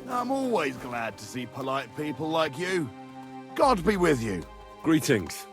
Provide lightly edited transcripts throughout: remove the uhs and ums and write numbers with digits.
I'm always glad to see polite people like you. God be with you. Greetings.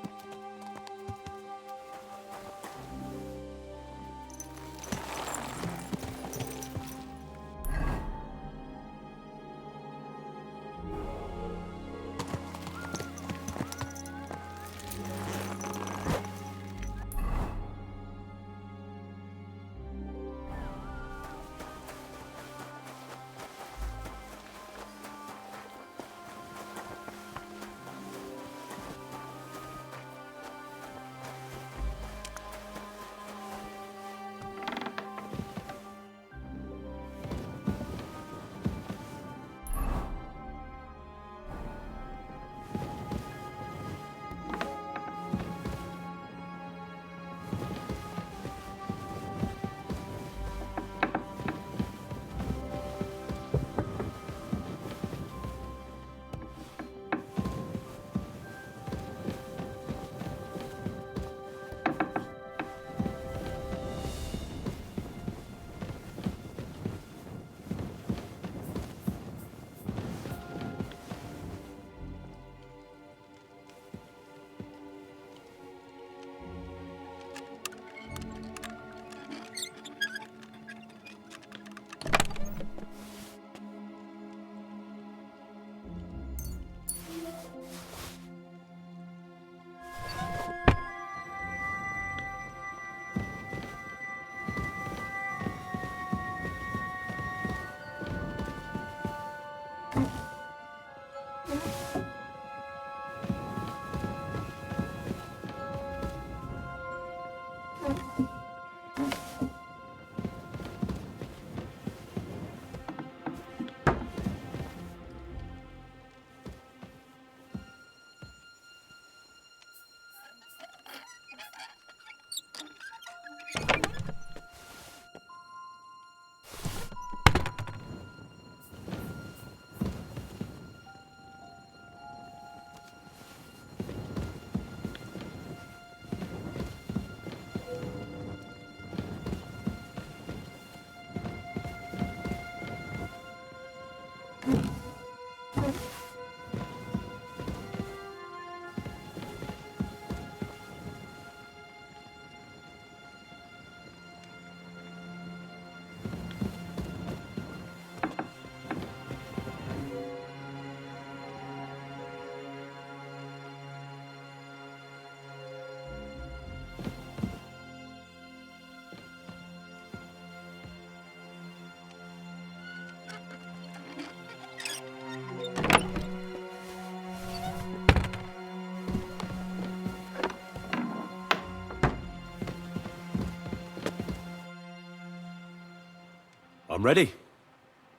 I'm ready.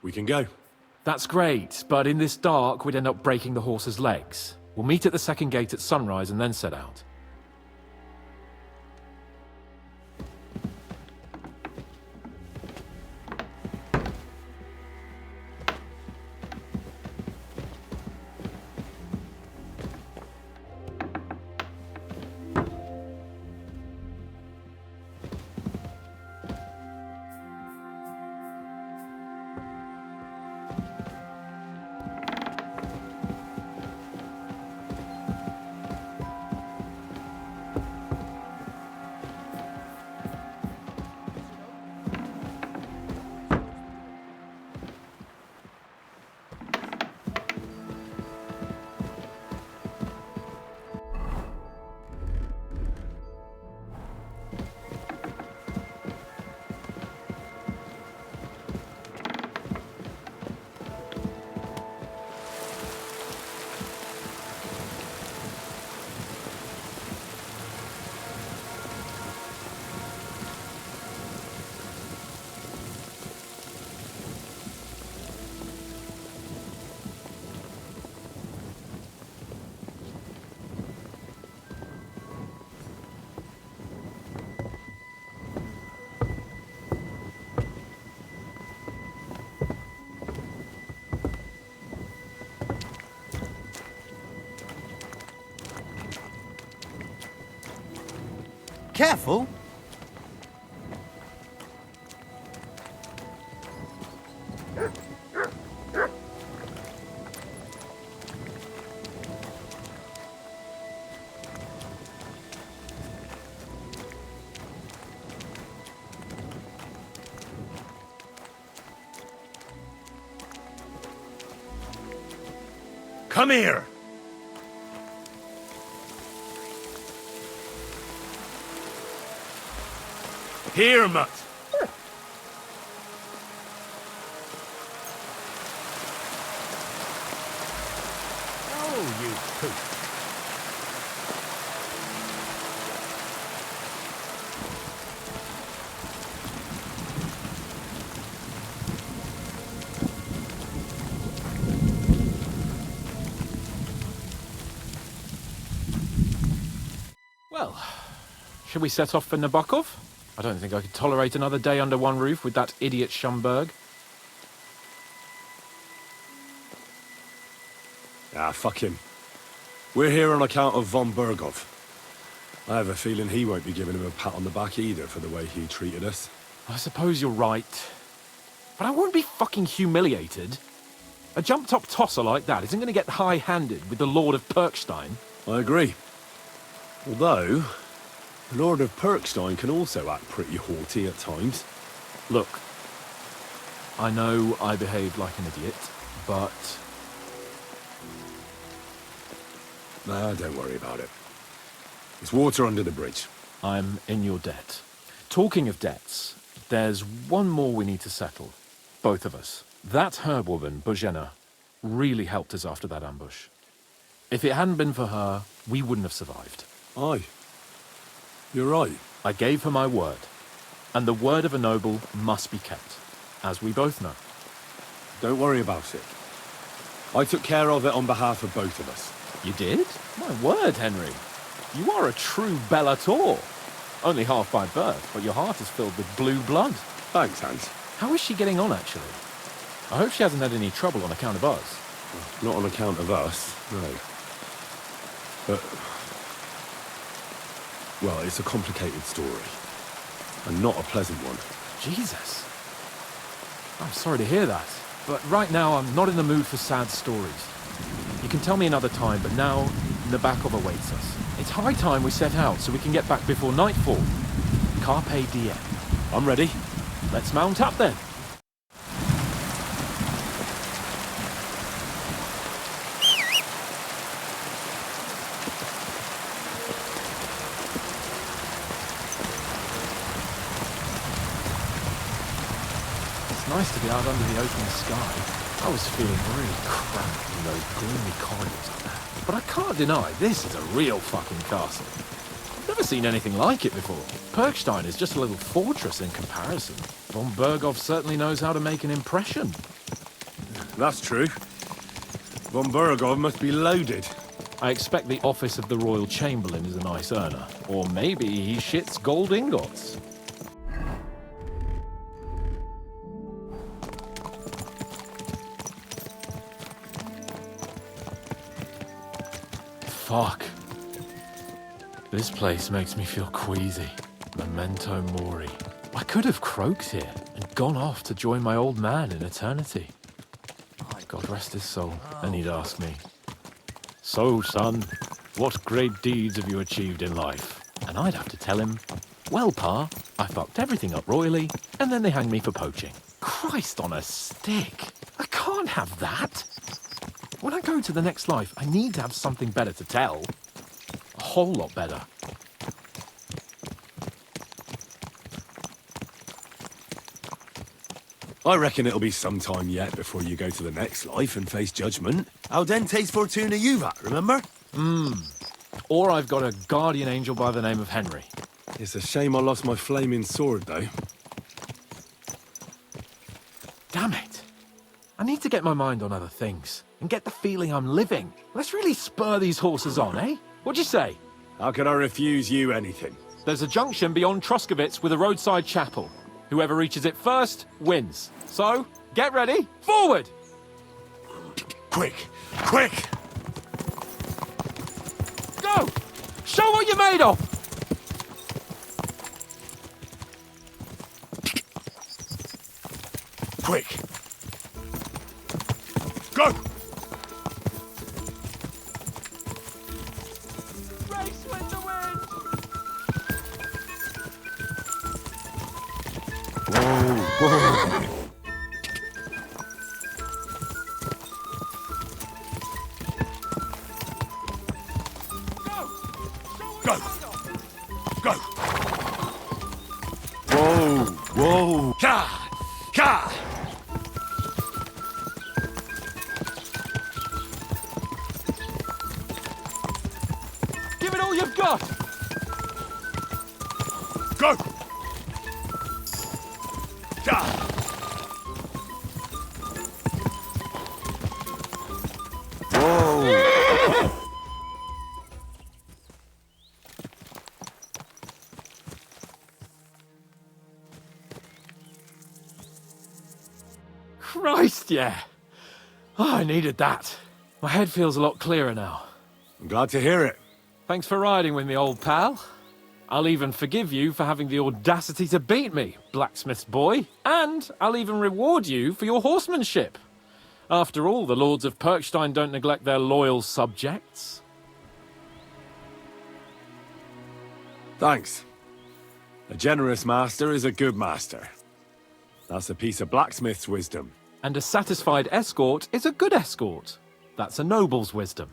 We can go. That's great, but in this dark, we'd end up breaking the horse's legs. We'll meet at the second gate at sunrise and then set out. Careful! Come here! Here, mutt! Oh, you poop. Well, should we set off for Nebakov? I don't think I could tolerate another day under one roof with that idiot Schumberg. Ah, fuck him. We're here on account of von Bergov. I have a feeling he won't be giving him a pat on the back either for the way he treated us. I suppose you're right. But I won't be fucking humiliated. A jump-top tosser like that isn't going to get high-handed with the Lord of Perkstein. I agree. Although, the Lord of Perkstein can also act pretty haughty at times. Look, I know I behaved like an idiot, but Nah, don't worry about it. It's water under the bridge. I'm in your debt. Talking of debts, there's one more we need to settle. Both of us. That herb woman, Bozhena, really helped us after that ambush. If it hadn't been for her, we wouldn't have survived. Aye. You're right. I gave her my word, and the word of a noble must be kept, as we both know. Don't worry about it. I took care of it on behalf of both of us. You did? My word, Henry. You are a true Bellator. Only half by birth, but your heart is filled with blue blood. Thanks, Hans. How is she getting on, actually? I hope she hasn't had any trouble on account of us. Not on account of us, no. But... well, it's a complicated story. And not a pleasant one. Jesus. I'm sorry to hear that. But right now, I'm not in the mood for sad stories. You can tell me another time, but now, Nebakov awaits us. It's high time we set out so we can get back before nightfall. Carpe diem. I'm ready. Let's mount up then. It's nice to be out under the open sky. I was feeling really cramped in those gloomy corridors up there. But I can't deny, this is a real fucking castle. I've never seen anything like it before. Perkstein is just a little fortress in comparison. Von Bergov certainly knows how to make an impression. That's true. Von Bergov must be loaded. I expect the office of the Royal Chamberlain is a nice earner. Or maybe he shits gold ingots. Fuck. This place makes me feel queasy. Memento mori. I could have croaked here and gone off to join my old man in eternity. God rest his soul. Then he'd ask me, "So, son, what great deeds have you achieved in life?" And I'd have to tell him, "Well, Pa, I fucked everything up royally, and then they hanged me for poaching." Christ on a stick. I can't have that. When I go to the next life, I need to have something better to tell. A whole lot better. I reckon it'll be some time yet before you go to the next life and face judgment. Audentes fortuna juvat, remember? Or I've got a guardian angel by the name of Henry. It's a shame I lost my flaming sword, though. Damn it. I need to get my mind on other things and get the feeling I'm living. Let's really spur these horses on, eh? What'd you say? How could I refuse you anything? There's a junction beyond Troskowitz with a roadside chapel. Whoever reaches it first wins. So, get ready. Forward! Quick! Quick! Go! Show what you're made of! Quick! Go! Race with the wind! Go! Go! Whoa! Whoa! Ka! Ka! Give it all you've got! Go! Ka! Whoa! Christ, yeah. Oh, I needed that. My head feels a lot clearer now. I'm glad to hear it. Thanks for riding with me, old pal. I'll even forgive you for having the audacity to beat me, blacksmith's boy. And I'll even reward you for your horsemanship. After all, the lords of Perkstein don't neglect their loyal subjects. Thanks. A generous master is a good master. That's a piece of blacksmith's wisdom. And a satisfied escort is a good escort. That's a noble's wisdom.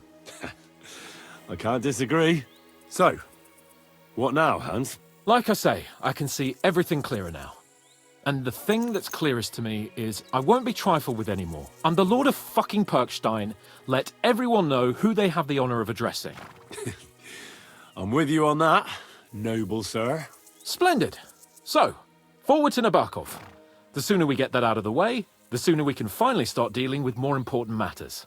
I can't disagree. So, what now, Hans? Like I say, I can see everything clearer now. And the thing that's clearest to me is I won't be trifled with anymore. I'm the Lord of fucking Perkstein. Let everyone know who they have the honor of addressing. I'm with you on that, noble sir. Splendid. So, forward to Nebakov. The sooner we get that out of the way, the sooner we can finally start dealing with more important matters.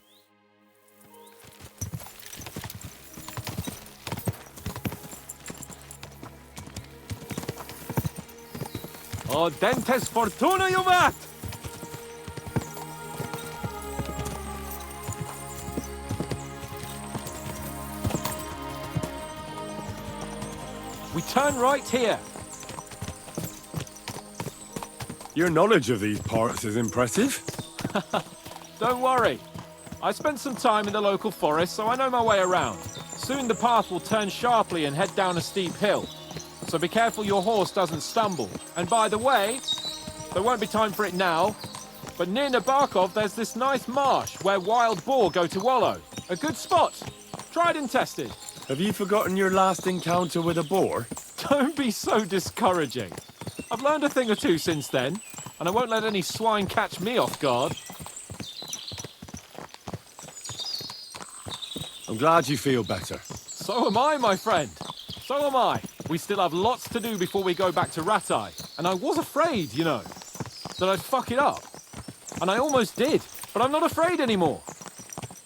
Audentes fortuna juvat! We turn right here. Your knowledge of these parts is impressive. Don't worry. I spent some time in the local forest, so I know my way around. Soon the path will turn sharply and head down a steep hill. So be careful your horse doesn't stumble. And by the way, there won't be time for it now, but near Nebakov there's this nice marsh where wild boar go to wallow. A good spot. Tried and tested. Have you forgotten your last encounter with a boar? Don't be so discouraging. I've learned a thing or two since then, and I won't let any swine catch me off guard. I'm glad you feel better. So am I, my friend. So am I. We still have lots to do before we go back to Ratai. And I was afraid, you know, that I'd fuck it up. And I almost did, but I'm not afraid anymore.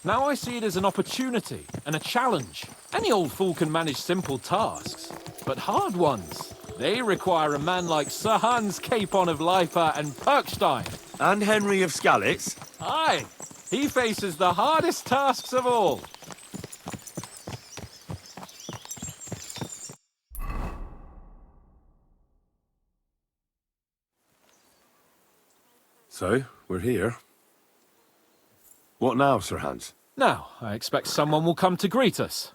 Now I see it as an opportunity and a challenge. Any old fool can manage simple tasks, but hard ones, they require a man like Sir Hans Capon of Lipa and Perkstein. And Henry of Skalitz? Aye, he faces the hardest tasks of all. So, we're here. What now, Sir Hans? Now, I expect someone will come to greet us.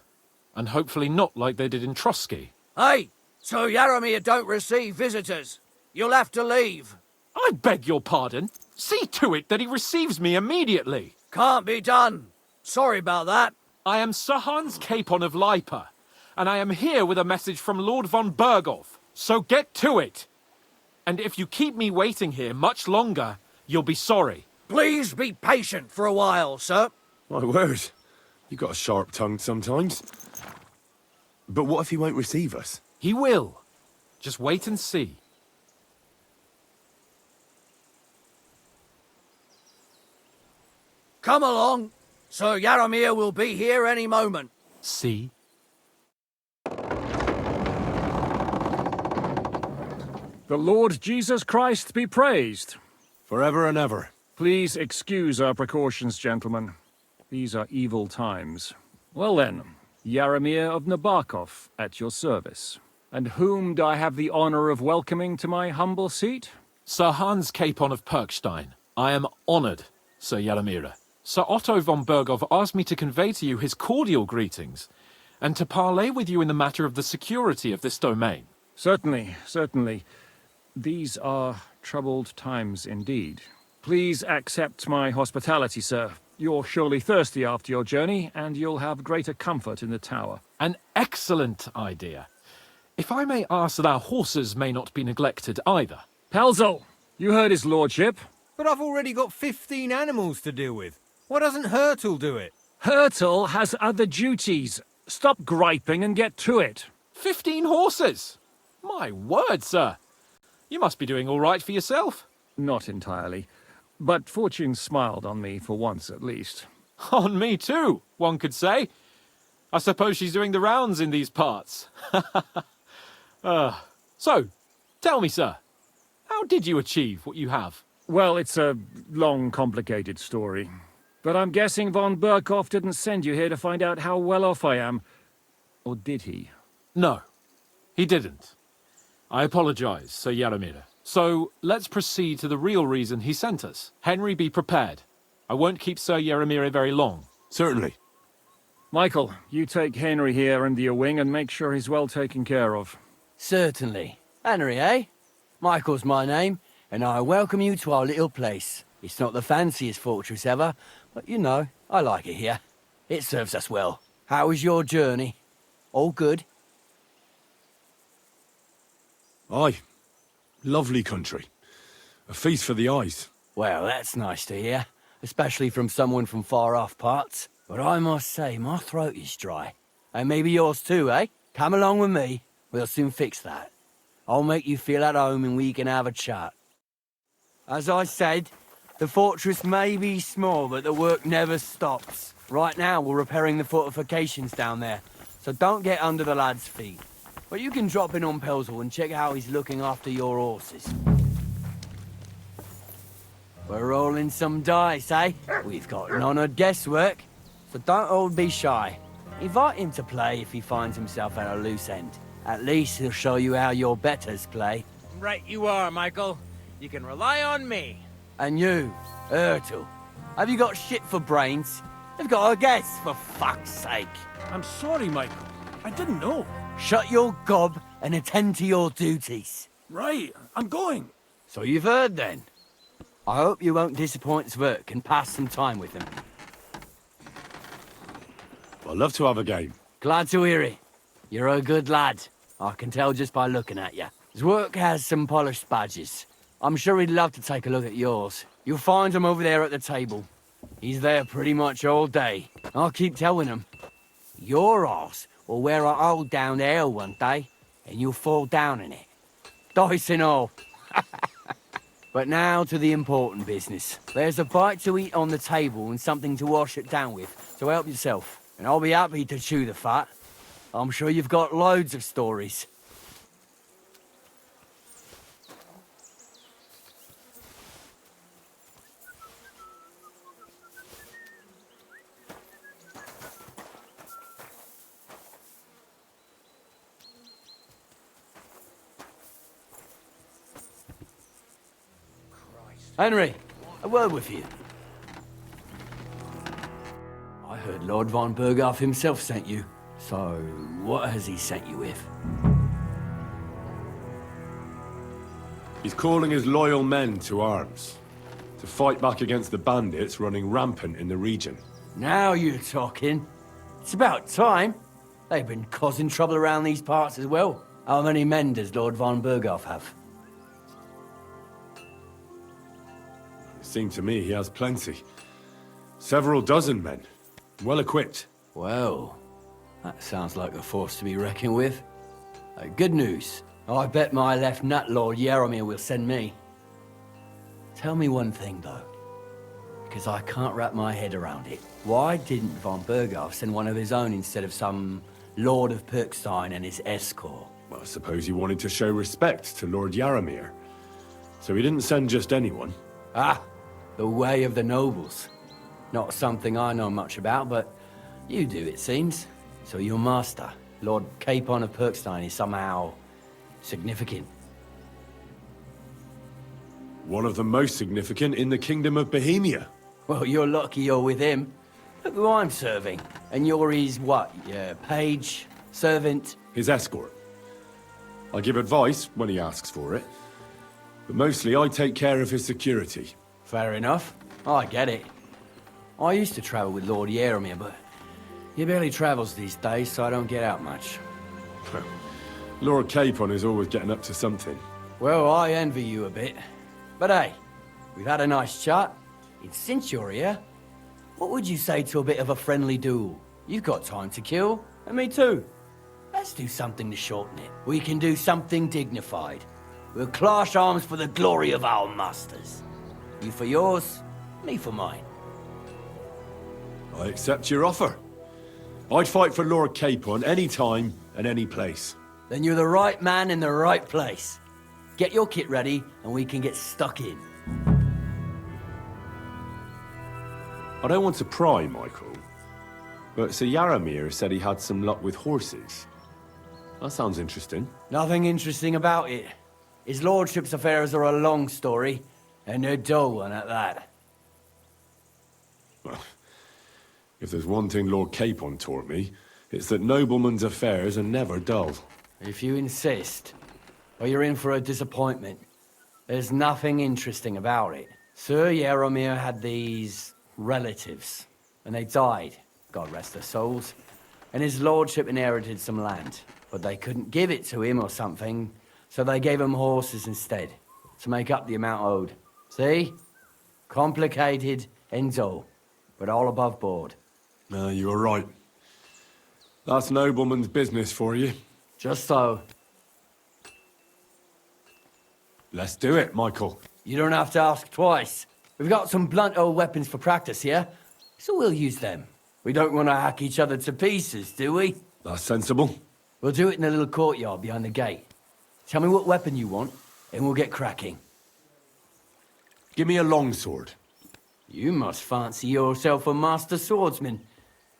And hopefully not like they did in Trotsky. Hey, Sir Yaromir don't receive visitors. You'll have to leave. I beg your pardon. See to it that he receives me immediately. Can't be done. Sorry about that. I am Sir Hans Capon of Lipa, and I am here with a message from Lord von Berghoff. So get to it. And if you keep me waiting here much longer, you'll be sorry. Please be patient for a while, sir. My word. You got a sharp tongue sometimes. But what if he won't receive us? He will. Just wait and see. Come along. Sir Yaromir will be here any moment. See? The Lord Jesus Christ be praised. Forever and ever. Please excuse our precautions, gentlemen. These are evil times. Well then, Yaromir of Nebakov, at your service. And whom do I have the honor of welcoming to my humble seat? Sir Hans Capon of Perkstein. I am honored, Sir Yaromir. Sir Otto von Berghoff asked me to convey to you his cordial greetings, and to parley with you in the matter of the security of this domain. Certainly, certainly. These are troubled times indeed. Please accept my hospitality, sir. You're surely thirsty after your journey, and you'll have greater comfort in the tower. An excellent idea. If I may ask that our horses may not be neglected either. Pelzel, you heard his lordship. But I've already got 15 animals to deal with. Why doesn't Hurtle do it? Hurtle has other duties. Stop griping and get to it. 15 horses! My word, sir. You must be doing all right for yourself. Not entirely. But fortune smiled on me for once at least. On me too, one could say. I suppose she's doing the rounds in these parts. So, tell me, sir, how did you achieve what you have? Well, it's a long, complicated story. But I'm guessing von Berkhoff didn't send you here to find out how well off I am. Or did he? No, he didn't. I apologize, Sir Jaromir. So, let's proceed to the real reason he sent us. Henry, be prepared. I won't keep Sir Jaromir very long. Certainly. Michael, you take Henry here into your wing and make sure he's well taken care of. Certainly. Henry, eh? Michael's my name, and I welcome you to our little place. It's not the fanciest fortress ever, but you know, I like it here. It serves us well. How was your journey? All good? Aye. Lovely country. A feast for the eyes. Well, that's nice to hear, especially from someone from far-off parts. But I must say, my throat is dry. And maybe yours too, eh? Come along with me. We'll soon fix that. I'll make you feel at home and we can have a chat. As I said, the fortress may be small, but the work never stops. Right now, we're repairing the fortifications down there, so don't get under the lad's feet. But you can drop in on Pelzel and check how he's looking after your horses. We're rolling some dice, eh? We've got none of guesswork, so don't all be shy. Invite him to play if he finds himself at a loose end. At least he'll show you how your betters play. Right you are, Michael. You can rely on me. And you, Ertl, have you got shit for brains? They've got a guess, for fuck's sake. I'm sorry, Michael. I didn't know. Shut your gob and attend to your duties. Right, I'm going. So you've heard then. I hope you won't disappoint Svert and pass some time with him. I'd love to have a game. Glad to hear it. You're a good lad. I can tell just by looking at you. Zwerk has some polished badges. I'm sure he'd love to take a look at yours. You'll find him over there at the table. He's there pretty much all day. I'll keep telling him. Your arse will wear a hole down the hill one day, and you'll fall down in it. Dice and all. But now to the important business. There's a bite to eat on the table and something to wash it down with, so help yourself. And I'll be happy to chew the fat. I'm sure you've got loads of stories. Henry, a word with you. I heard Lord von Berghoff himself sent you. So, what has he sent you with? He's calling his loyal men to arms. To fight back against the bandits running rampant in the region. Now you're talking. It's about time. They've been causing trouble around these parts as well. How many men does Lord von Berghoff have? It seemed to me he has plenty. Several dozen men. Well equipped. Well, that sounds like a force to be reckoned with. Good news. I bet my left nut Lord Jaromir will send me. Tell me one thing, though. Because I can't wrap my head around it. Why didn't von Berghoff send one of his own instead of some Lord of Pirkstein and his escort? Well, I suppose he wanted to show respect to Lord Jaromir. So he didn't send just anyone. Ah, the way of the nobles. Not something I know much about, but you do, it seems. So your master, Lord Capon of Pirkstein, is somehow significant. One of the most significant in the Kingdom of Bohemia. Well, you're lucky you're with him. Look who I'm serving. And you're his, what, page, servant? His escort. I give advice when he asks for it. But mostly I take care of his security. Fair enough. I get it. I used to travel with Lord Yaramir, but he barely travels these days, so I don't get out much. Lord Capon is always getting up to something. Well, I envy you a bit. But hey, we've had a nice chat. And since you're here, what would you say to a bit of a friendly duel? You've got time to kill, and me too. Let's do something to shorten it. We can do something dignified. We'll clash arms for the glory of our masters. You for yours, me for mine. I accept your offer. I'd fight for Lord Capon any time and any place. Then you're the right man in the right place. Get your kit ready, and we can get stuck in. I don't want to pry, Michael, but Sir Yaramir said he had some luck with horses. That sounds interesting. Nothing interesting about it. His lordship's affairs are a long story, and a dull one at that. Well, if there's one thing Lord Capon taught me, it's that noblemen's affairs are never dull. If you insist, well, you're in for a disappointment. There's nothing interesting about it. Sir Yaramir had these relatives, and they died, God rest their souls, and his lordship inherited some land, but they couldn't give it to him or something, so they gave him horses instead, to make up the amount owed. See? Complicated and dull, but all above board. No, you were right. That's nobleman's business for you. Just so. Let's do it, Michael. You don't have to ask twice. We've got some blunt old weapons for practice here, so we'll use them. We don't want to hack each other to pieces, do we? That's sensible. We'll do it in a little courtyard behind the gate. Tell me what weapon you want, and we'll get cracking. Give me a longsword. You must fancy yourself a master swordsman.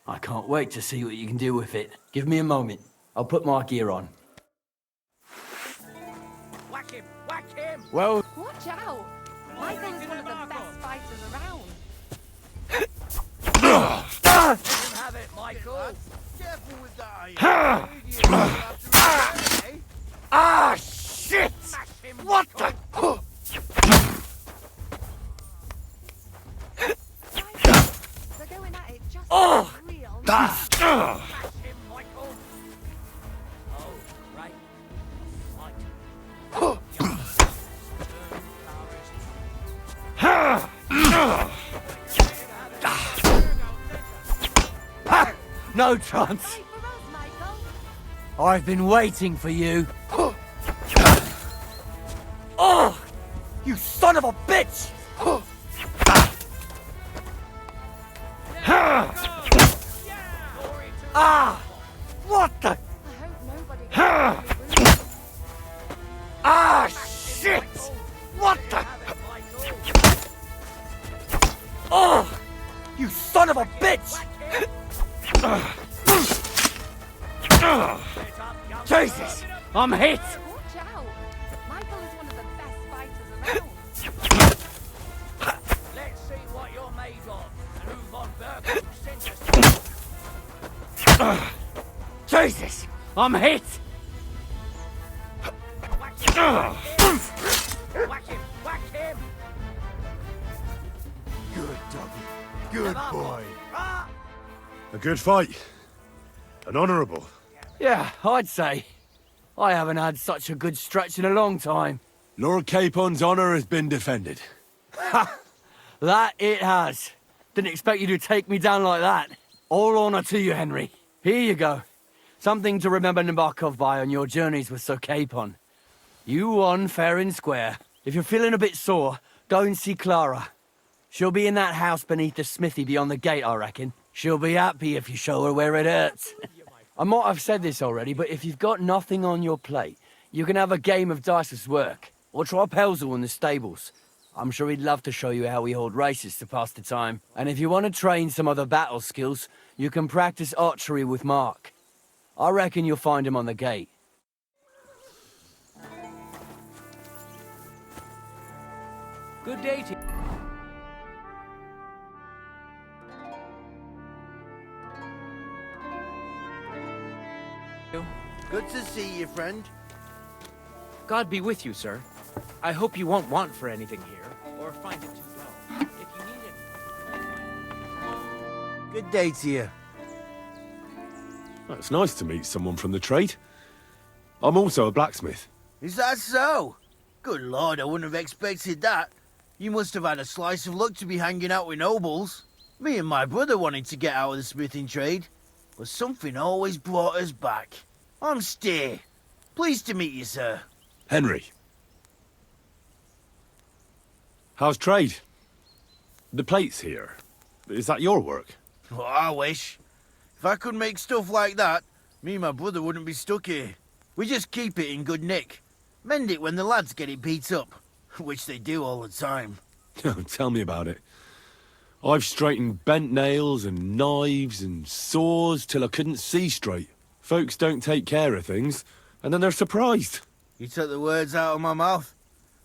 I can't wait to see what you can do with it. Give me a moment. I'll put my gear on. Whack him! Whack him! Well, Watch out! Michael's one of the best fighters around. Let him have it, Michael! Careful with that. Ah, shit! What the? They're going at it just Oh! like real. Smash him, Michael! Oh, right. Fight. no chance. Wait for us, Michael. I've been waiting for you. Oh! You son of a bitch! Ah! What the? I hope nobody gets really rude. Ah, shit! What the? Oh! You son of a bitch! Jesus! I'm hit! Watch out! Michael is one of the best fighters around. Let's see what you're made of and who Von Berger sent us. Jesus! I'm hit! Whack him! Whack him! Whack him! Good doggy. Good boy. Ah! A good fight. An honourable. Yeah, I'd say. I haven't had such a good stretch in a long time. Lord Capon's honour has been defended. That it has. Didn't expect you to take me down like that. All honour to you, Henry. Here you go. Something to remember Nebakov by on your journeys with Sir Capon. You won fair and square. If you're feeling a bit sore, go and see Clara. She'll be in that house beneath the smithy beyond the gate, I reckon. She'll be happy if you show her where it hurts. I might have said this already, but if you've got nothing on your plate, you can have a game of dice's work. Or try Pelzel in the stables. I'm sure he'd love to show you how we hold races to pass the time. And if you want to train some other battle skills, you can practice archery with Mark. I reckon you'll find him on the gate. Good day to you. Good to see you, friend. God be with you, sir. I hope you won't want for anything here, or find it too dull. If you need it... Good day to you. It's nice to meet someone from the trade. I'm also a blacksmith. Is that so? Good lord, I wouldn't have expected that. You must have had a slice of luck to be hanging out with nobles. Me and my brother wanted to get out of the smithing trade, but something always brought us back. I'm Steer. Pleased to meet you, sir. Henry. How's trade? The plates here. Is that your work? Well, I wish. If I could make stuff like that, me and my brother wouldn't be stuck here. We just keep it in good nick. Mend it when the lads get it beat up, which they do all the time. Tell me about it. I've straightened bent nails and knives and saws till I couldn't see straight. Folks don't take care of things, and then they're surprised. You took the words out of my mouth.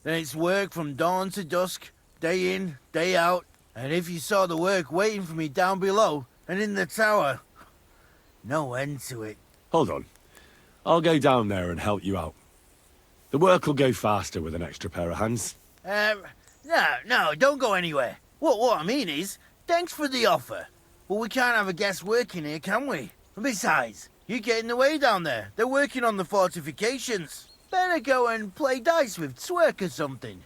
Then it's work from dawn to dusk, day in, day out, and if you saw the work waiting for me down below and in the tower, no end to it. Hold on. I'll go down there and help you out. The work will go faster with an extra pair of hands. No, don't go anywhere. What I mean is, thanks for the offer. But we can't have a guest working here, can we? And besides, you get in the way down there. They're working on the fortifications. Better go and play dice with Twerk or something.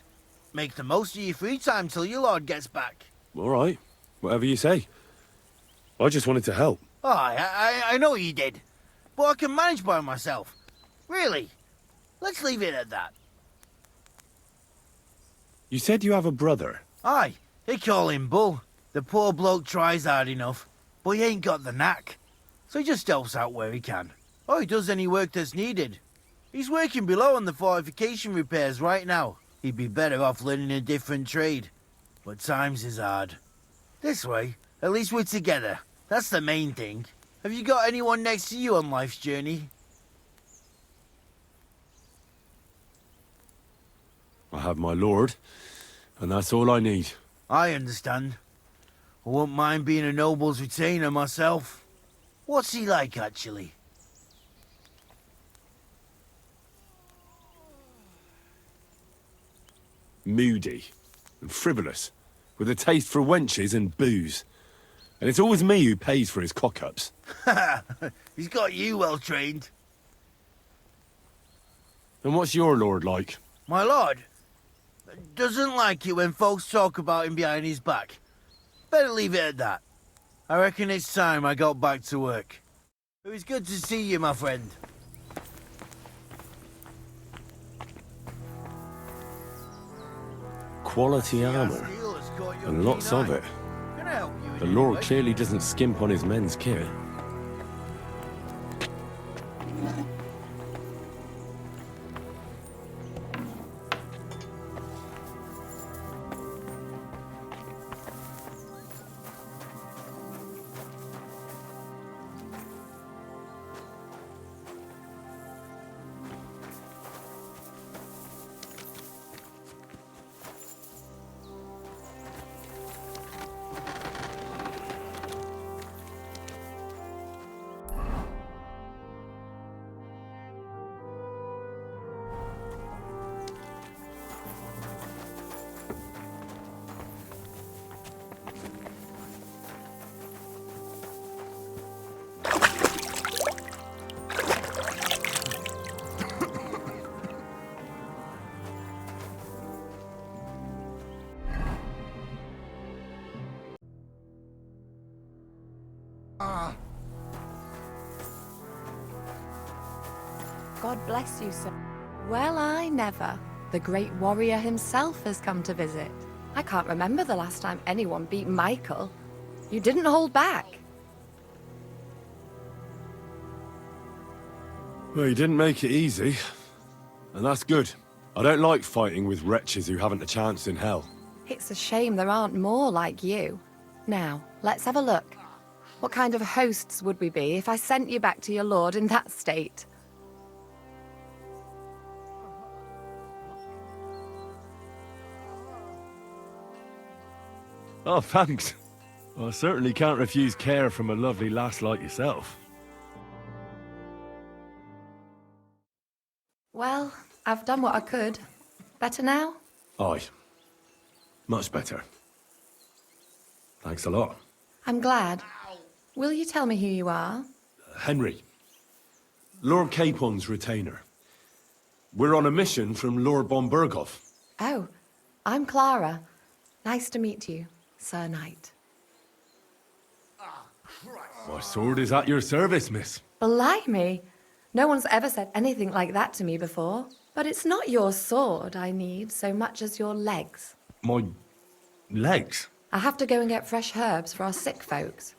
Make the most of your free time till your lord gets back. All right. Whatever you say. I just wanted to help. Oh, I know you did. But I can manage by myself. Really. Let's leave it at that. You said you have a brother. Aye, they call him Bull. The poor bloke tries hard enough, but he ain't got the knack. So he just helps out where he can. Or he does any work that's needed. He's working below on the fortification repairs right now. He'd be better off learning a different trade. But times is hard. This way, at least we're together. That's the main thing. Have you got anyone next to you on life's journey? I have my lord, and that's all I need. I understand. I wouldn't mind being a noble's retainer myself. What's he like, actually? Moody and frivolous, with a taste for wenches and booze. And it's always me who pays for his cock-ups. He's got you well trained. And what's your lord like? My lord doesn't like it when folks talk about him behind his back. Better leave it at that. I reckon it's time I got back to work. It was good to see you, my friend. Quality armor, and lots of it. The lord clearly doesn't skimp on his men's kit. God bless you, sir. Well, I never. The great warrior himself has come to visit. I can't remember the last time anyone beat Michael. You didn't hold back. Well, he didn't make it easy. And that's good. I don't like fighting with wretches who haven't a chance in hell. It's a shame there aren't more like you. Now, let's have a look. What kind of hosts would we be if I sent you back to your lord in that state? Oh, thanks. I certainly can't refuse care from a lovely lass like yourself. Well, I've done what I could. Better now? Aye. Much better. Thanks a lot. I'm glad. Will you tell me who you are? Henry. Lord Capon's retainer. We're on a mission from Lord Bombergov. Oh, I'm Clara. Nice to meet you, Sir Knight. My sword is at your service, miss. Blimey! No one's ever said anything like that to me before. But it's not your sword I need so much as your legs. My legs? I have to go and get fresh herbs for our sick folks.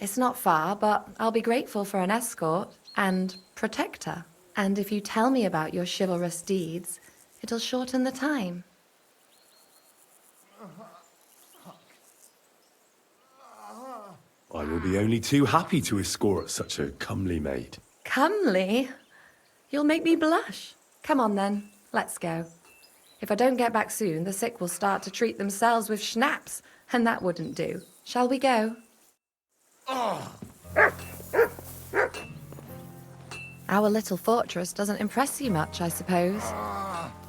It's not far, but I'll be grateful for an escort and protector. And if you tell me about your chivalrous deeds, it'll shorten the time. I will be only too happy to escort such a comely maid. Comely? You'll make me blush. Come on then, let's go. If I don't get back soon, the sick will start to treat themselves with schnapps, and that wouldn't do. Shall we go? Our little fortress doesn't impress you much, I suppose.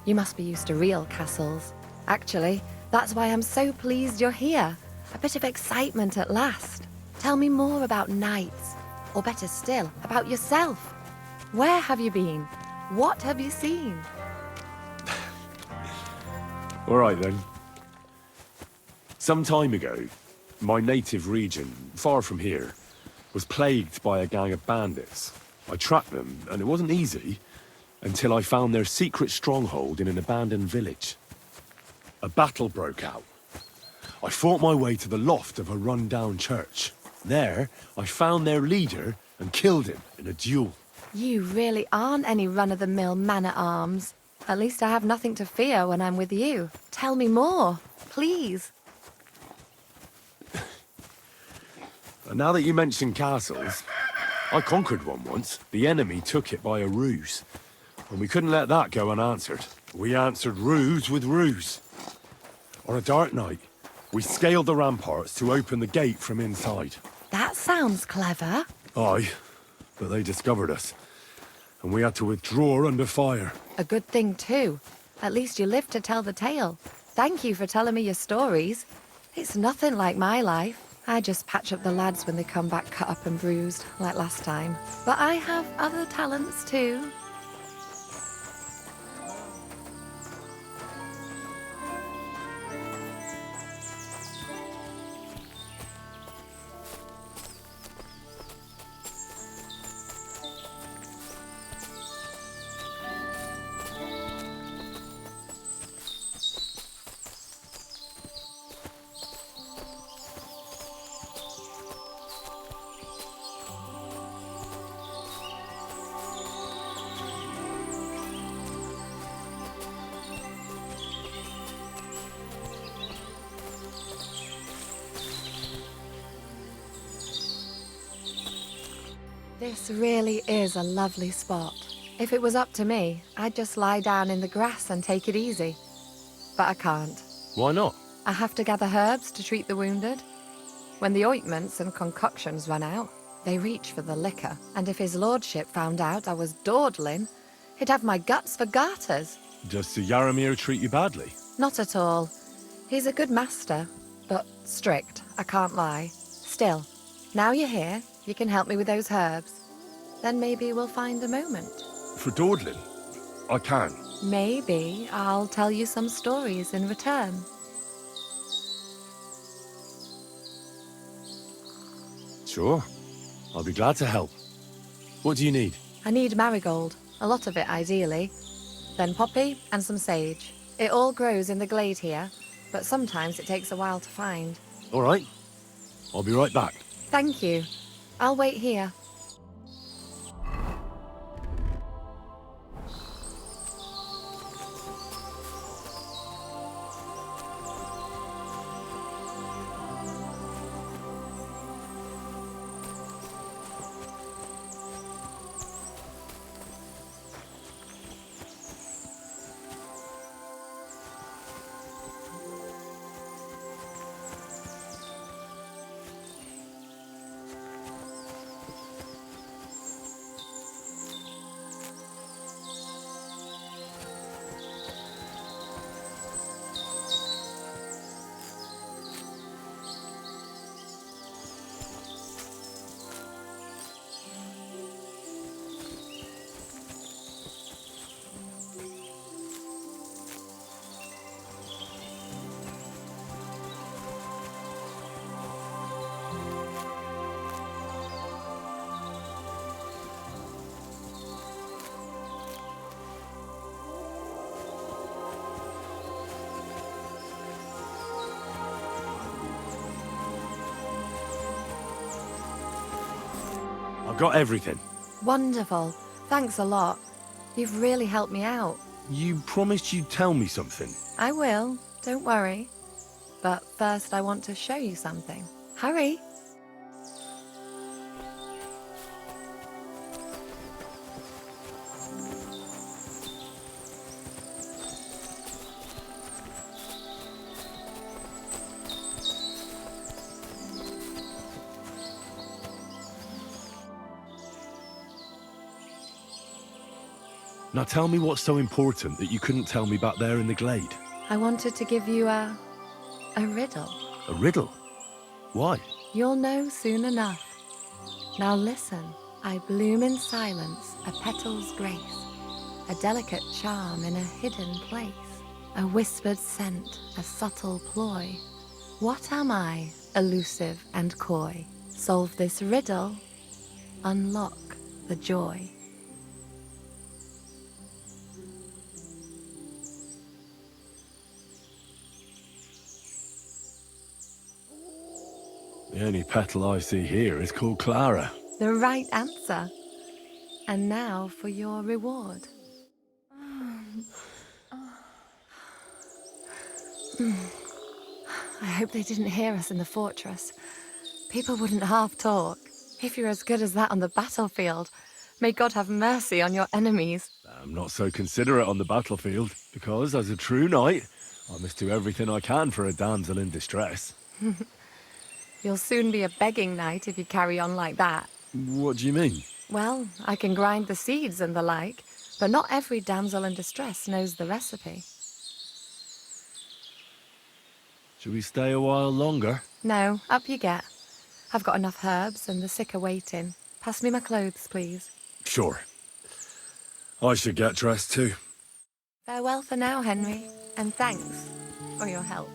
You must be used to real castles. Actually, that's why I'm so pleased you're here. A bit of excitement at last. Tell me more about knights, or better still, about yourself. Where have you been? What have you seen? All right, then. Some time ago, my native region, far from here, was plagued by a gang of bandits. I tracked them, and it wasn't easy, until I found their secret stronghold in an abandoned village. A battle broke out. I fought my way to the loft of a run-down church. There, I found their leader and killed him in a duel. You really aren't any run-of-the-mill man-at-arms. At least I have nothing to fear when I'm with you. Tell me more, please. And now that you mention castles, I conquered one once. The enemy took it by a ruse. And we couldn't let that go unanswered. We answered ruse with ruse. On a dark night, we scaled the ramparts to open the gate from inside. That sounds clever. Aye, but they discovered us. And we had to withdraw under fire. A good thing, too. At least you lived to tell the tale. Thank you for telling me your stories. It's nothing like my life. I just patch up the lads when they come back cut up and bruised, like last time. But I have other talents, too. This really is a lovely spot. If it was up to me, I'd just lie down in the grass and take it easy. But I can't. Why not? I have to gather herbs to treat the wounded. When the ointments and concoctions run out, they reach for the liquor. And if his lordship found out I was dawdling, he'd have my guts for garters. Does Sir Yaramir treat you badly? Not at all. He's a good master, but strict, I can't lie. Still, now you're here, you can help me with those herbs. Then maybe we'll find a moment. For dawdling? I can. Maybe I'll tell you some stories in return. Sure. I'll be glad to help. What do you need? I need marigold, a lot of it ideally. Then poppy and some sage. It all grows in the glade here, but sometimes it takes a while to find. All right. I'll be right back. Thank you. I'll wait here. I've got everything. Wonderful. Thanks a lot. You've really helped me out. You promised you'd tell me something. I will, don't worry. But first I want to show you something. Hurry! Now tell me what's so important that you couldn't tell me back there in the glade. I wanted to give you a riddle. A riddle? Why? You'll know soon enough. Now listen. I bloom in silence, a petal's grace, a delicate charm in a hidden place, a whispered scent, a subtle ploy. What am I, elusive and coy? Solve this riddle, unlock the joy. The only petal I see here is called Clara. The right answer. And now for your reward. I hope they didn't hear us in the fortress. People wouldn't half talk. If you're as good as that on the battlefield, may God have mercy on your enemies. I'm not so considerate on the battlefield, because as a true knight, I must do everything I can for a damsel in distress. You'll soon be a begging knight if you carry on like that. What do you mean? Well, I can grind the seeds and the like, but not every damsel in distress knows the recipe. Should we stay a while longer? No, up you get. I've got enough herbs and the sick are waiting. Pass me my clothes, please. Sure. I should get dressed too. Farewell for now, Henry, and thanks for your help.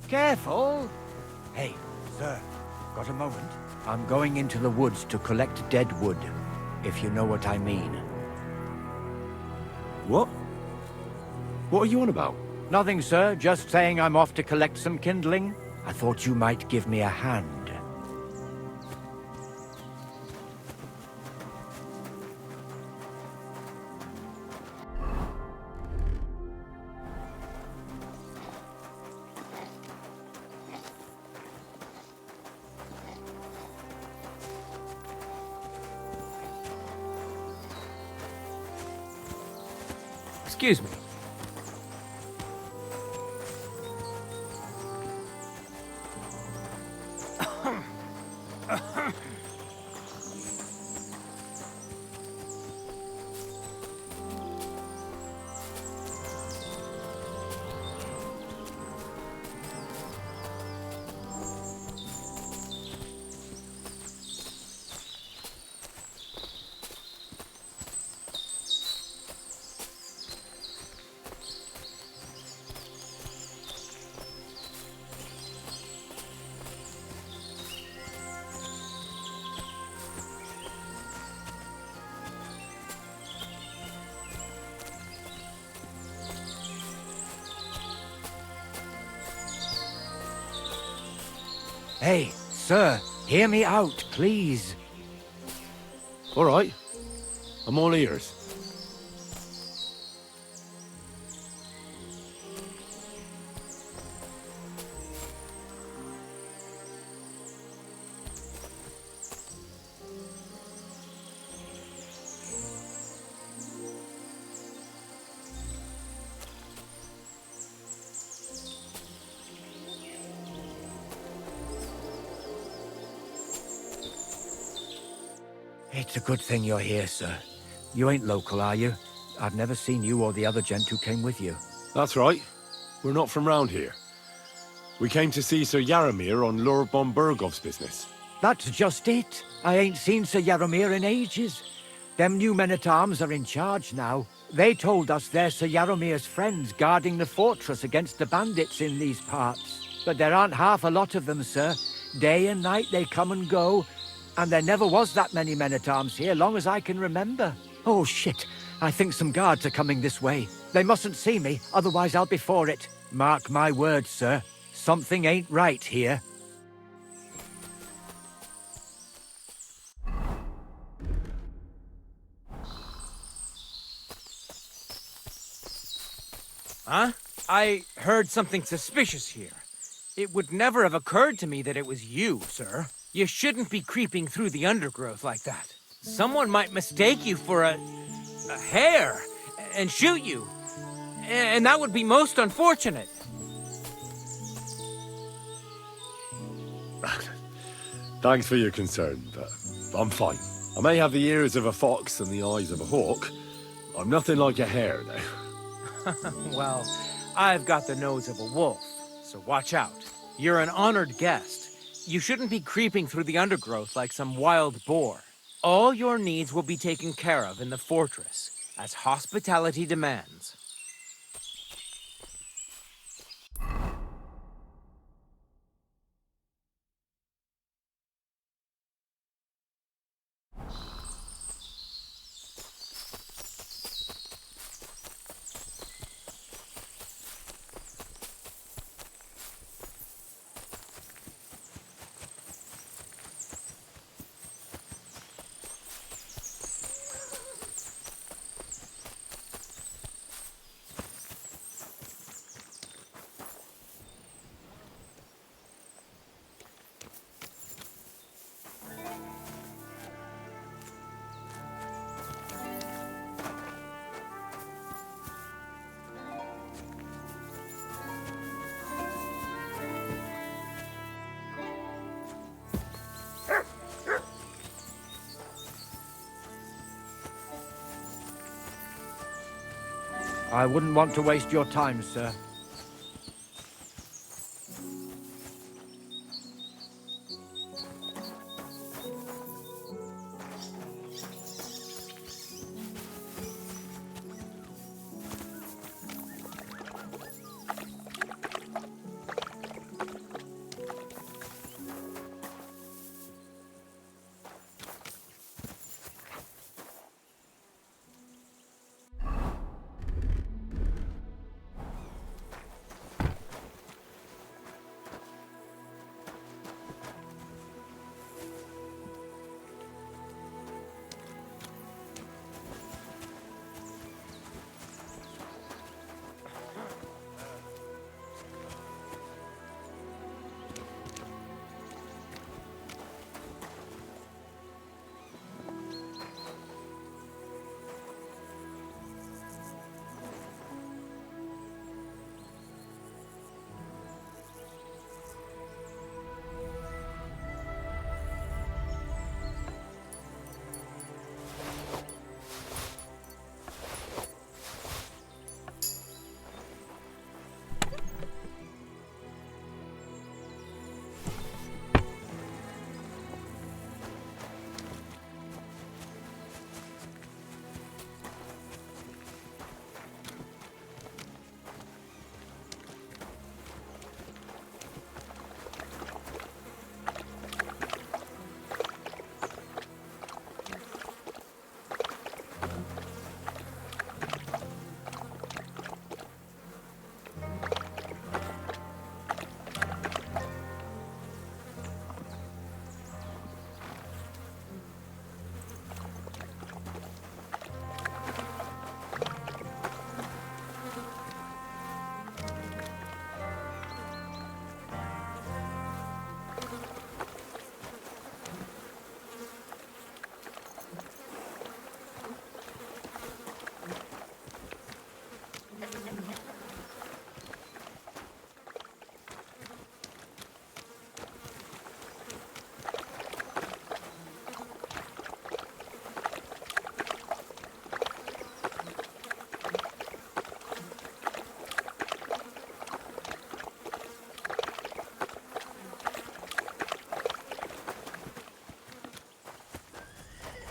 Careful! Hey, sir, got a moment? I'm going into the woods to collect dead wood, if you know what I mean. What? What are you on about? Nothing, sir. Just saying I'm off to collect some kindling. I thought you might give me a hand. Excuse me. Hey, sir, hear me out, please. All right. I'm all ears. It's a good thing you're here, sir. You ain't local, are you? I've never seen you or the other gent who came with you. That's right. We're not from round here. We came to see Sir Yaramir on Lord von Bergov's business. That's just it. I ain't seen Sir Yaramir in ages. Them new men-at-arms are in charge now. They told us they're Sir Yaramir's friends guarding the fortress against the bandits in these parts. But there aren't half a lot of them, sir. Day and night they come and go, and there never was that many men-at-arms here, long as I can remember. Oh, shit. I think some guards are coming this way. They mustn't see me, otherwise I'll be for it. Mark my words, sir. Something ain't right here. Huh? I heard something suspicious here. It would never have occurred to me that it was you, sir. You shouldn't be creeping through the undergrowth like that. Someone might mistake you for a hare and shoot you. And that would be most unfortunate. Thanks for your concern, but I'm fine. I may have the ears of a fox and the eyes of a hawk. I'm nothing like a hare, though. Well, I've got the nose of a wolf, so watch out. You're an honored guest. You shouldn't be creeping through the undergrowth like some wild boar. All your needs will be taken care of in the fortress, as hospitality demands. I wouldn't want to waste your time, sir.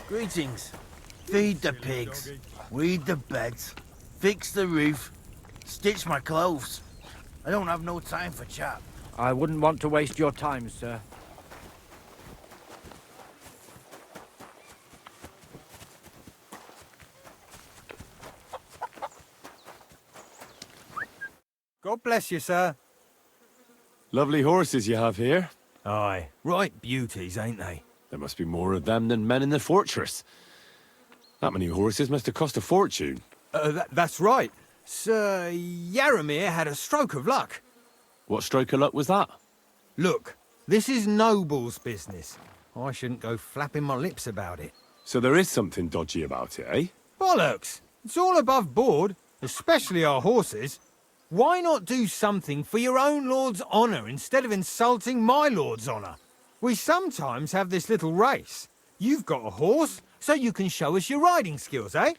Greetings. Feed the pigs, weed the beds, fix the roof, stitch my clothes. I don't have no time for chat. I wouldn't want to waste your time, sir. God bless you, sir. Lovely horses you have here. Aye, right beauties, ain't they? There must be more of them than men in the fortress. That many horses must have cost a fortune. That's right. Sir Yaramir had a stroke of luck. What stroke of luck was that? Look, this is Noble's business. I shouldn't go flapping my lips about it. So there is something dodgy about it, eh? Bollocks! It's all above board, especially our horses. Why not do something for your own lord's honour instead of insulting my lord's honour? We sometimes have this little race. You've got a horse, so you can show us your riding skills, eh?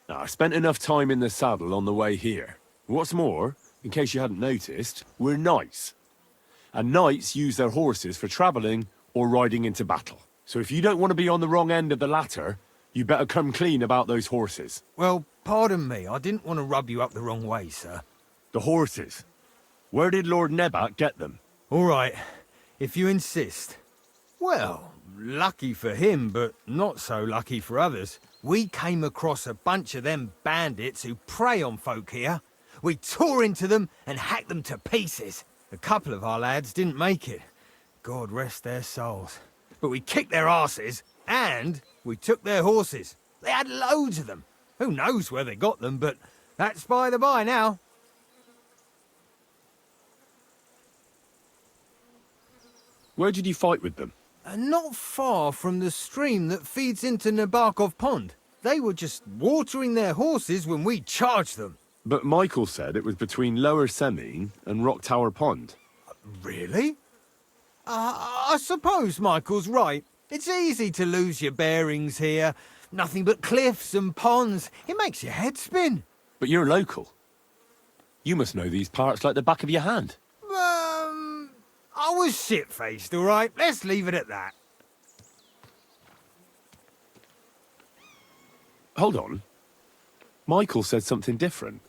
Now, I spent enough time in the saddle on the way here. What's more, in case you hadn't noticed, we're knights. And knights use their horses for travelling or riding into battle. So if you don't want to be on the wrong end of the latter, you better come clean about those horses. Well, pardon me, I didn't want to rub you up the wrong way, sir. The horses? Where did Lord Nebak get them? All right, if you insist. Well, lucky for him, but not so lucky for others. We came across a bunch of them bandits who prey on folk here. We tore into them and hacked them to pieces. A couple of our lads didn't make it. God rest their souls. But we kicked their asses, and we took their horses. They had loads of them. Who knows where they got them, but that's by the by now. Where did you fight with them? Not far from the stream that feeds into Nebakov Pond. They were just watering their horses when we charged them. But Michael said it was between Lower Semine and Rock Tower Pond. Really? I suppose Michael's right. It's easy to lose your bearings here. Nothing but cliffs and ponds. It makes your head spin. But you're local. You must know these parts like the back of your hand. I was shit-faced, all right? Let's leave it at that. Hold on. Michael said something different.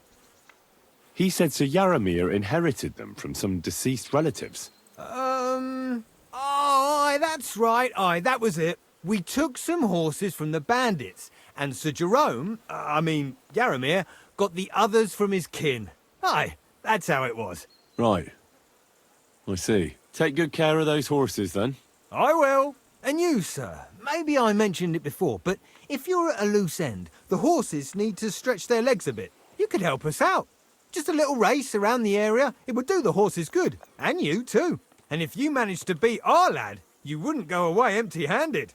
He said Sir Yaramir inherited them from some deceased relatives. Aye, that's right. Aye, that was it. We took some horses from the bandits, and Sir Jerome, Yaramir, got the others from his kin. Aye, that's how it was. Right. I see. Take good care of those horses, then. I will. And you, sir. Maybe I mentioned it before, but if you're at a loose end, the horses need to stretch their legs a bit. You could help us out. Just a little race around the area. It would do the horses good. And you, too. And if you managed to beat our lad, you wouldn't go away empty-handed.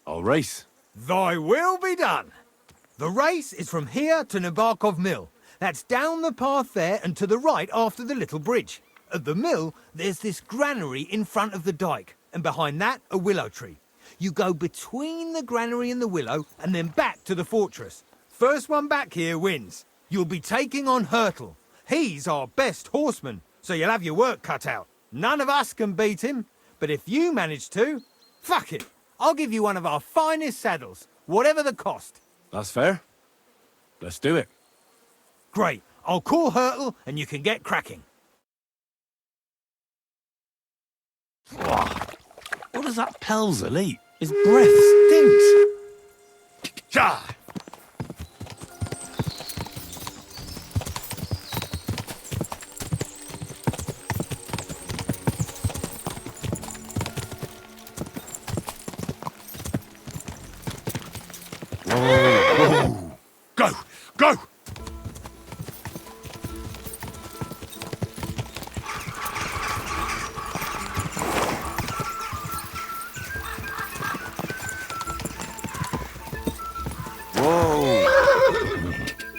I'll race. Thy will be done. The race is from here to Nebakov Mill. That's down the path there and to the right after the little bridge. At the mill, there's this granary in front of the dike, and behind that, a willow tree. You go between the granary and the willow, and then back to the fortress. First one back here wins. You'll be taking on Hurtle. He's our best horseman, so you'll have your work cut out. None of us can beat him, but if you manage to, fuck it. I'll give you one of our finest saddles, whatever the cost. That's fair. Let's do it. Great. I'll call Hurtle and you can get cracking. What does that Pelzel eat? His breath stinks. Gah! Whoa. Go! Go!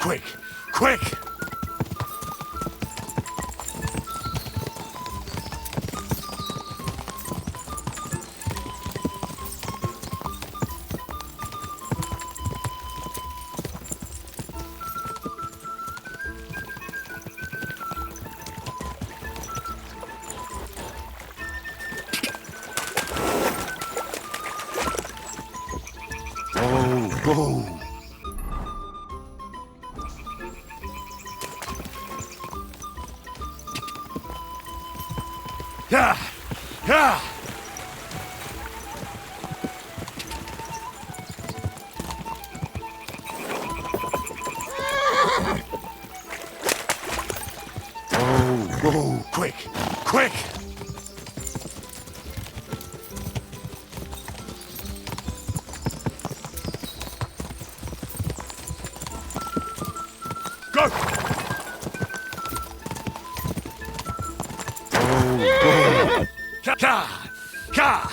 Quick! Quick! Boom. Yeah! Yeah! Whoa, quick! Quick! Go! Oh, ka! Ka!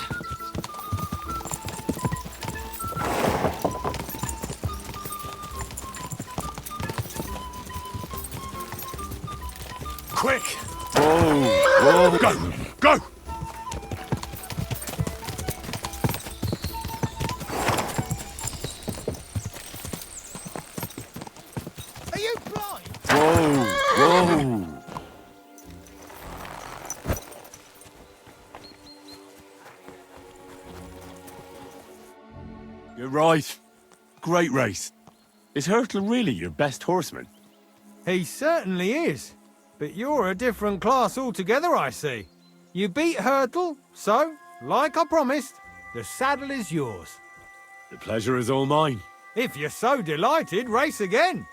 Quick! Whoa! Go! Go! Are you blind? Whoa! You're right. Great race. Is Hurtle really your best horseman? He certainly is. But you're a different class altogether, I see. You beat Hurtle, so, like I promised, the saddle is yours. The pleasure is all mine. If you're so delighted, race again.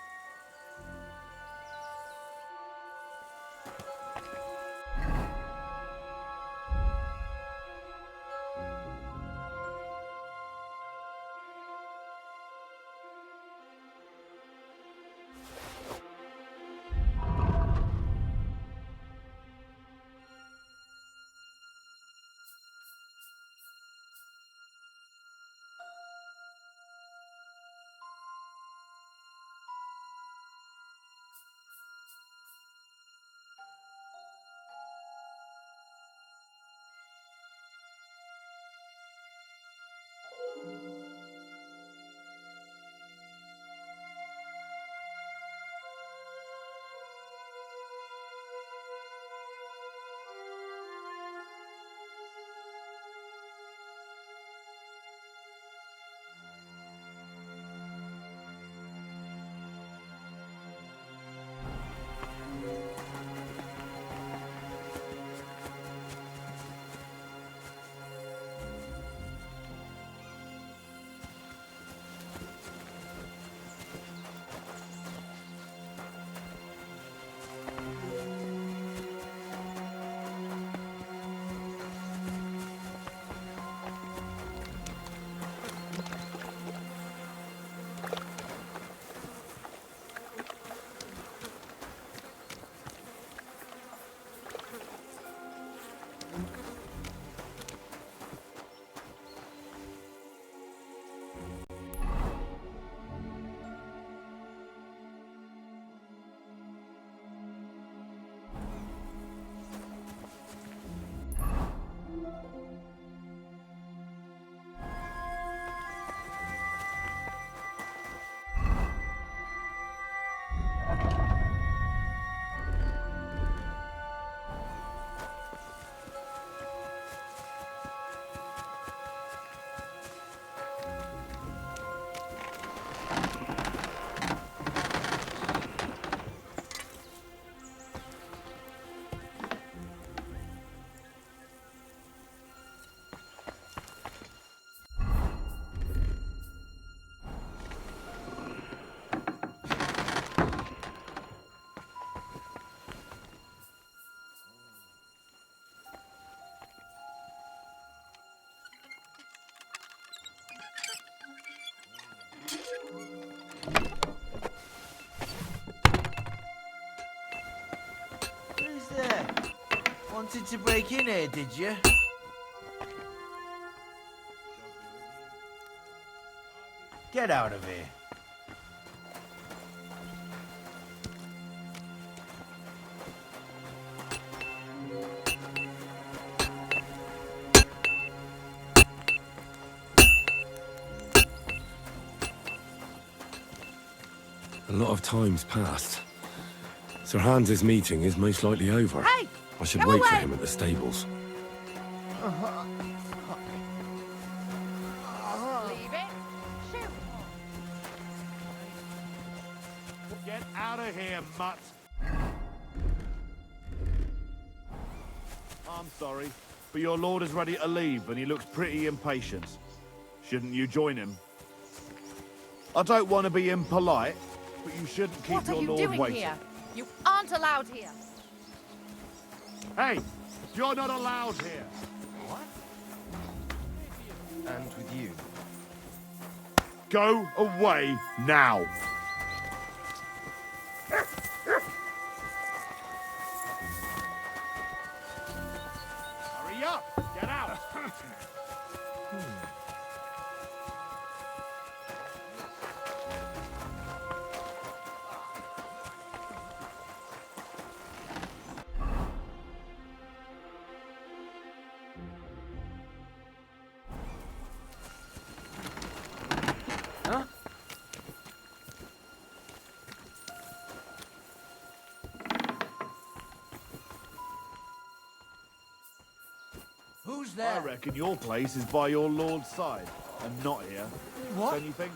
Who's there? Wanted to break in here, did you? Get out of here. A lot of time's passed. Sir Hans's meeting is most likely over. Hey! I should Go wait for away! him at the stables. Leave it. Shoot. Get out of here, mutt! I'm sorry, but your lord is ready to leave and he looks pretty impatient. Shouldn't you join him? I don't want to be impolite, but you shouldn't keep What are your you lord doing waiting. here? You aren't allowed here. Hey, you're not allowed here. And with you. Go away now. Hurry up! Get out! Huh? Who's I there? reckon your place is by your lord's side, and not here. What? Don't you think?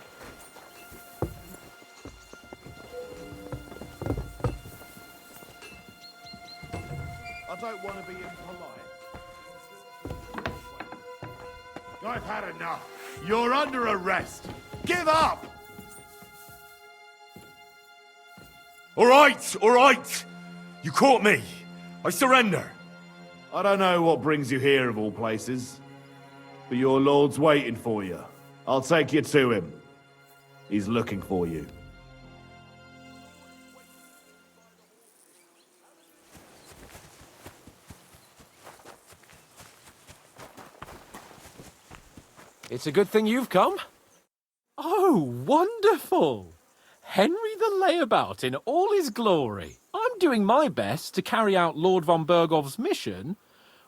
I don't want to be impolite. I've had enough. You're under arrest. Give up! All right! You caught me. I surrender. I don't know what brings you here of all places, but your lord's waiting for you. I'll take you to him. He's looking for you. It's a good thing you've come. Oh, wonderful! Henry the Layabout in all his glory. I'm doing my best to carry out Lord von Bergov's mission,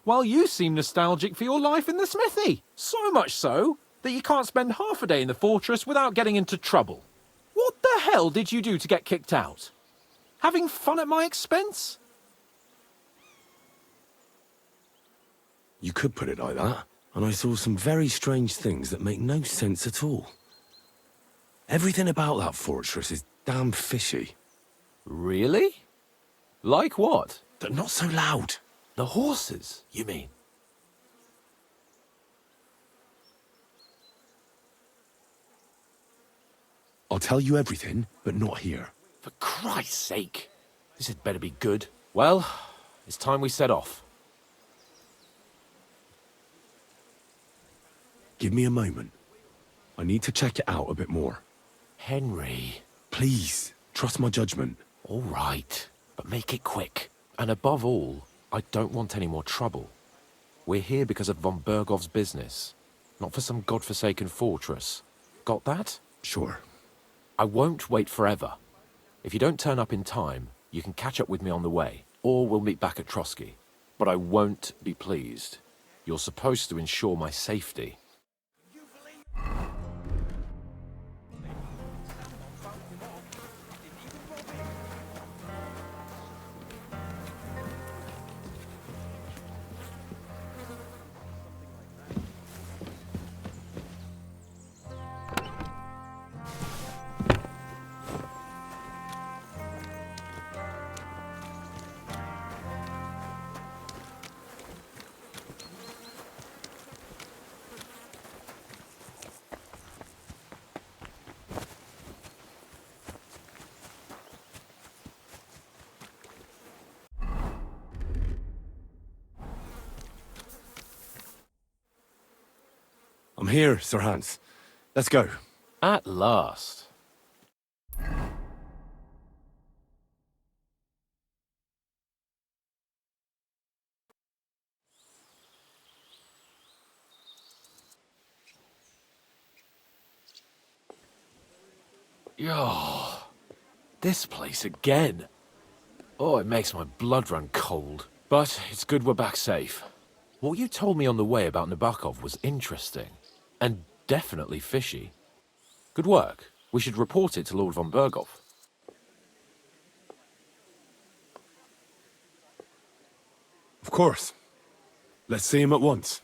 while you seem nostalgic for your life in the smithy. So much so that you can't spend half a day in the fortress without getting into trouble. What the hell did you do to get kicked out? Having fun at my expense? You could put it like that, and I saw some very strange things that make no sense at all. Everything about that fortress is damn fishy. Really? Like what? But not so loud. The horses, you mean? I'll tell you everything, but not here. For Christ's sake. This had better be good. Well, it's time we set off. Give me a moment. I need to check it out a bit more. Henry. Please, trust my judgment. All right, but make it quick. And above all, I don't want any more trouble. We're here because of von Bergov's business, not for some godforsaken fortress. Got that? Sure. I won't wait forever. If you don't turn up in time, you can catch up with me on the way, or we'll meet back at Trotsky. But I won't be pleased. You're supposed to ensure my safety. I'm here, Sir Hans. Let's go. At last. Yo, this place again. Oh, it makes my blood run cold. But it's good we're back safe. What you told me on the way about Nebakov was interesting. And definitely fishy. Good work. We should report it to Lord von Bergov. Of course. Let's see him at once.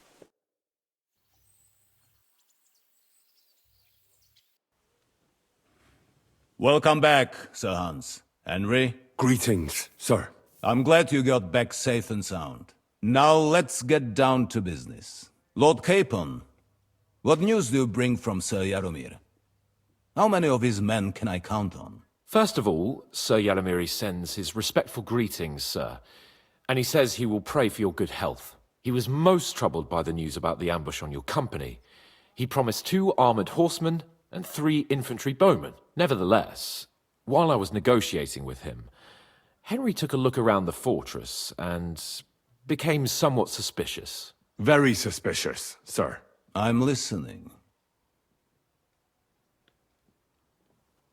Welcome back, Sir Hans. Henry, Greetings, sir. I'm glad you got back safe and sound. Now let's get down to business. Lord Capon, what news do you bring from Sir Yaromir? How many of his men can I count on? First of all, Sir Yaromir sends his respectful greetings, sir. And he says he will pray for your good health. He was most troubled by the news about the ambush on your company. He promised 2 armored horsemen and 3 infantry bowmen. Nevertheless, while I was negotiating with him, Henry took a look around the fortress and became somewhat suspicious. Very suspicious, sir. I'm listening.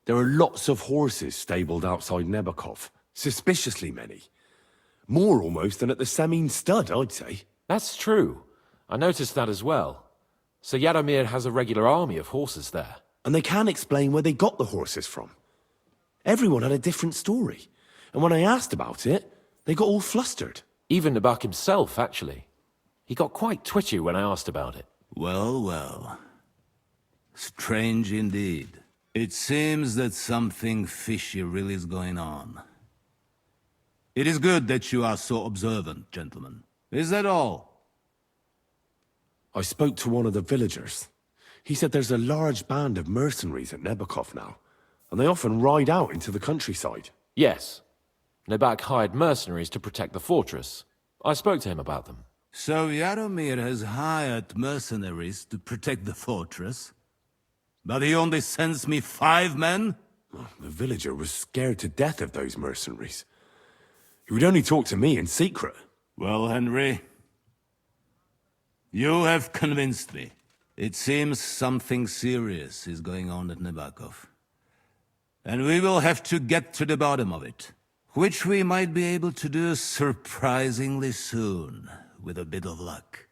There are lots of horses stabled outside Nebakov. Suspiciously many. More almost than at the Samin stud, I'd say. That's true. I noticed that as well. Sir Yaromir has a regular army of horses there. And they can't explain where they got the horses from. Everyone had a different story. And when I asked about it, they got all flustered. Even Nebak himself, actually. He got quite twitchy when I asked about it. Well, well. Strange indeed. It seems that something fishy really is going on. It is good that you are so observant, gentlemen. Is that all? I spoke to one of the villagers. He said there's a large band of mercenaries at Nebakov now, and they often ride out into the countryside. Yes. Nebak hired mercenaries to protect the fortress. I spoke to him about them. So Yaromir has hired mercenaries to protect the fortress? But he only sends me 5 men? The villager was scared to death of those mercenaries. He would only talk to me in secret. Well, Henry, you have convinced me. It seems something serious is going on at Nebakov. And we will have to get to the bottom of it. Which we might be able to do surprisingly soon, with a bit of luck.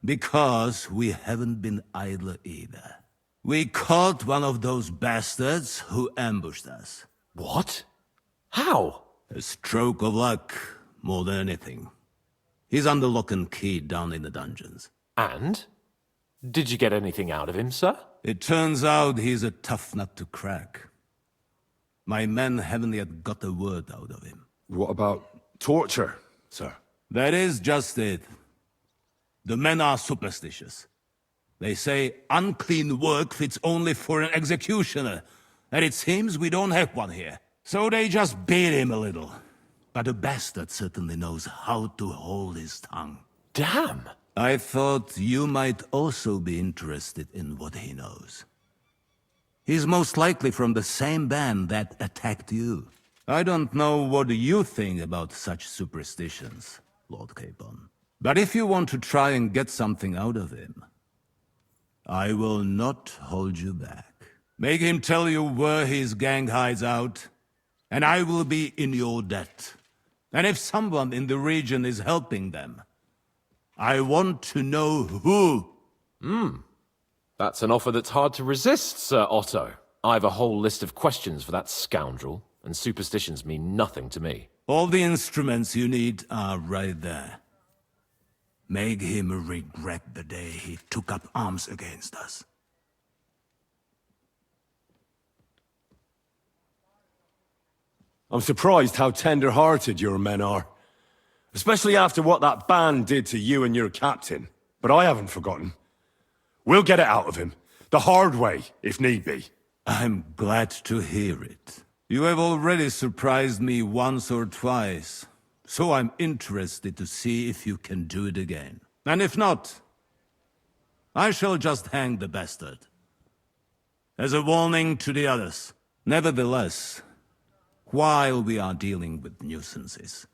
Because we haven't been idle either. We caught one of those bastards who ambushed us. What? How? A stroke of luck, more than anything. He's under lock and key down in the dungeons. And? Did you get anything out of him, sir? It turns out he's a tough nut to crack. My men haven't yet got a word out of him. What about torture, sir? That is just it. The men are superstitious. They say unclean work fits only for an executioner, and it seems we don't have one here. So they just beat him a little. But the bastard certainly knows how to hold his tongue. Damn! I thought you might also be interested in what he knows. He's most likely from the same band that attacked you. I don't know what you think about such superstitions, Lord Capon. But if you want to try and get something out of him, I will not hold you back. Make him tell you where his gang hides out, and I will be in your debt. And if someone in the region is helping them, I want to know who. That's an offer that's hard to resist, Sir Otto. I have a whole list of questions for that scoundrel, and superstitions mean nothing to me. All the instruments you need are right there. Make him regret the day he took up arms against us. I'm surprised how tender-hearted your men are. Especially after what that band did to you and your captain. But I haven't forgotten. We'll get it out of him. The hard way, if need be. I'm glad to hear it. You have already surprised me once or twice, so I'm interested to see if you can do it again. And if not, I shall just hang the bastard. As a warning to the others. Nevertheless, while we are dealing with nuisances,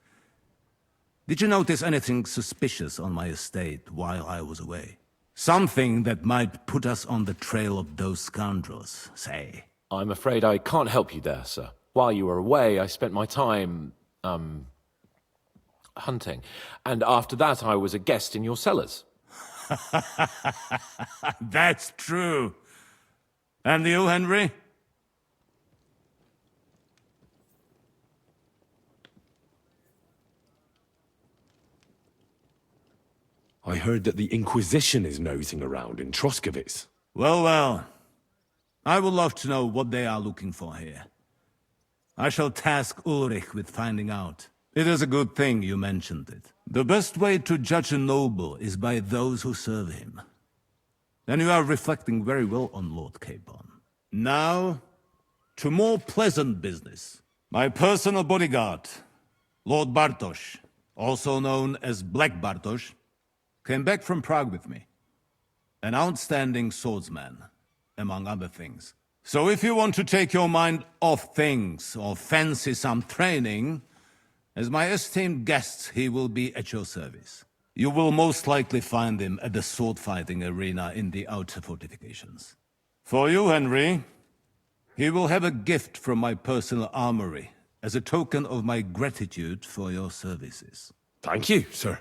did you notice anything suspicious on my estate while I was away? Something that might put us on the trail of those scoundrels, say. I'm afraid I can't help you there, sir. While you were away, I spent my time, hunting. And after that, I was a guest in your cellars. That's true. And you, Henry? I heard that the Inquisition is nosing around in Troskowitz. Well, well. I would love to know what they are looking for here. I shall task Ulrich with finding out. It is a good thing you mentioned it. The best way to judge a noble is by those who serve him. And you are reflecting very well on Lord Capon. Now, to more pleasant business. My personal bodyguard, Lord Bartosz, also known as Black Bartosz, came back from Prague with me. An outstanding swordsman, among other things. So if you want to take your mind off things or fancy some training, as my esteemed guest, he will be at your service. You will most likely find him at the sword-fighting arena in the outer fortifications. For you, Henry, he will have a gift from my personal armory as a token of my gratitude for your services. Thank you, sir.